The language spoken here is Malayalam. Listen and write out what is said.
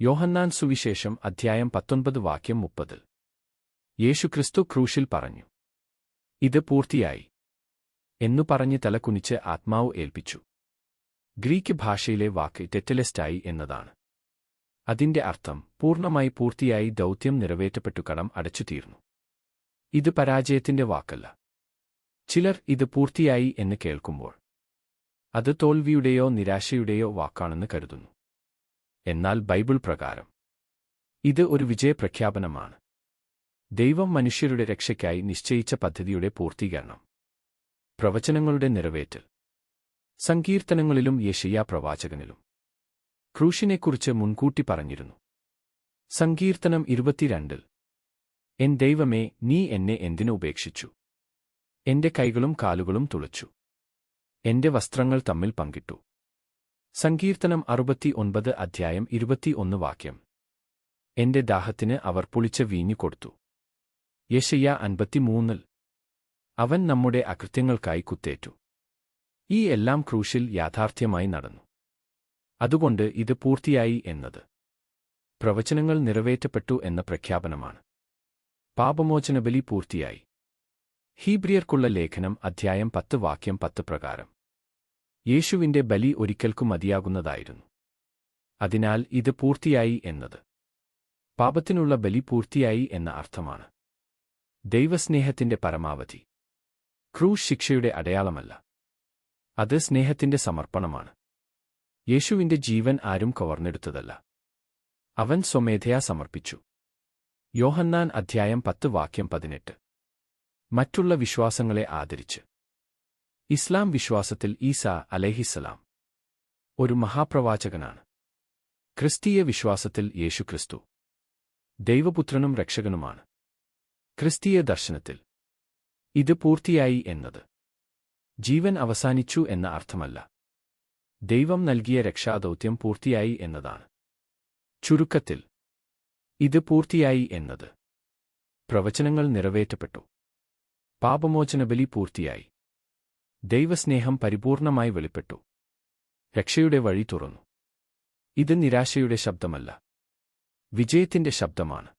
യോഹന്നാൻ സുവിശേഷം അധ്യായം 19 വാക്യം 30. യേശുക്രിസ്തു ക്രൂശിൽ പറഞ്ഞു, ഇത് പൂർത്തിയായി എന്നു പറഞ്ഞ് തല കുനിച്ച് ആത്മാവ് ഏൽപ്പിച്ചു. ഗ്രീക്ക് ഭാഷയിലെ വാക്ക് ടെറ്റലെസ്റ്റായി എന്നതാണ്. അതിന്റെ അർത്ഥം പൂർണ്ണമായി പൂർത്തിയായി, ദൗത്യം നിറവേറ്റപ്പെട്ടു, കടം അടച്ചുതീർന്നു. ഇത് പരാജയത്തിന്റെ വാക്കല്ല. ചിലർ ഇത് പൂർത്തിയായി എന്ന് കേൾക്കുമ്പോൾ അത് തോൽവിയുടെയോ നിരാശയുടെയോ വാക്കാണെന്ന് കരുതുന്നു. എന്നാൽ ബൈബിൾ പ്രകാരം ഇത് ഒരു വിജയപ്രഖ്യാപനമാണ്. ദൈവം മനുഷ്യരുടെ രക്ഷയ്ക്കായി നിശ്ചയിച്ച പദ്ധതിയുടെ പൂർത്തീകരണം, പ്രവചനങ്ങളുടെ നിറവേറ്റൽ. സങ്കീർത്തനങ്ങളിലും യെശയ്യാ പ്രവാചകനിലും ക്രൂശിനെക്കുറിച്ച് മുൻകൂട്ടി പറഞ്ഞിരുന്നു. സങ്കീർത്തനം 22 എൻ ദൈവമേ, നീ എന്നെ എന്തിനു ഉപേക്ഷിച്ചു? എന്റെ കൈകളും കാലുകളും തുളച്ചു, എന്റെ വസ്ത്രങ്ങൾ തമ്മിൽ പങ്കിട്ടു. സങ്കീർത്തനം 69 അധ്യായം 21 വാക്യം. എന്റെ ദാഹത്തിന് അവർ പുളിച്ച വീഞ്ഞു കൊടുത്തു. യെശയ്യാ 53 അവൻ നമ്മുടെ അകൃത്യങ്ങൾക്കായി കുത്തേറ്റു. ഈ എല്ലാം ക്രൂശിൽ യാഥാർത്ഥ്യമായി നടന്നു. അതുകൊണ്ട് ഇത് പൂർത്തിയായി എന്നത് പ്രവചനങ്ങൾ നിറവേറ്റപ്പെട്ടു എന്ന പ്രഖ്യാപനമാണ്. പാപമോചനബലി പൂർത്തിയായി. ഹീബ്രിയർക്കുള്ള ലേഖനം അധ്യായം 10 വാക്യം 10 പ്രകാരം യേശുവിന്റെ ബലി ഒരിക്കൽക്കു മതിയാകുന്നതായിരുന്നു. അതിനാൽ ഇത് പൂർത്തിയായി എന്നത് പാപത്തിനുള്ള ബലി പൂർത്തിയായി എന്ന അർത്ഥമാണ്. ദൈവസ്നേഹത്തിന്റെ പരമാവധി. ക്രൂശ് ശിക്ഷയുടെ അടയാളമല്ല, അത് സ്നേഹത്തിന്റെ സമർപ്പണമാണ്. യേശുവിന്റെ ജീവൻ ആരും കവർന്നെടുത്തതല്ല, അവൻ സ്വമേധയാ സമർപ്പിച്ചു. യോഹന്നാൻ അധ്യായം 10 വാക്യം 18. മറ്റുള്ള വിശ്വാസങ്ങളെ ആദരിച്ച്. ഇസ്ലാം വിശ്വാസത്തിൽ ഈസാ അലൈഹിസ്സലാം ഒരു മഹാപ്രവാചകനാണ്. ക്രിസ്തീയ വിശ്വാസത്തിൽ യേശുക്രിസ്തു ദൈവപുത്രനും രക്ഷകനുമാണ്. ക്രിസ്തീയ ദർശനത്തിൽ ഇത് പൂർത്തിയായി എന്നത് ജീവൻ അവസാനിച്ചു എന്ന അർത്ഥമല്ല, ദൈവം നൽകിയ രക്ഷാദൗത്യം പൂർത്തിയായി എന്നതാണ്. ചുരുക്കത്തിൽ ഇത് പൂർത്തിയായി എന്നത് പ്രവചനങ്ങൾ നിറവേറ്റപ്പെട്ടു, പാപമോചനബലി പൂർത്തിയായി, ദൈവസ്നേഹം പരിപൂർണമായി വെളിപ്പെട്ടു, രക്ഷയുടെ വഴി തുറന്നു. ഇത് നിരാശയുടെ ശബ്ദമല്ല, വിജയത്തിന്റെ ശബ്ദമാണ്.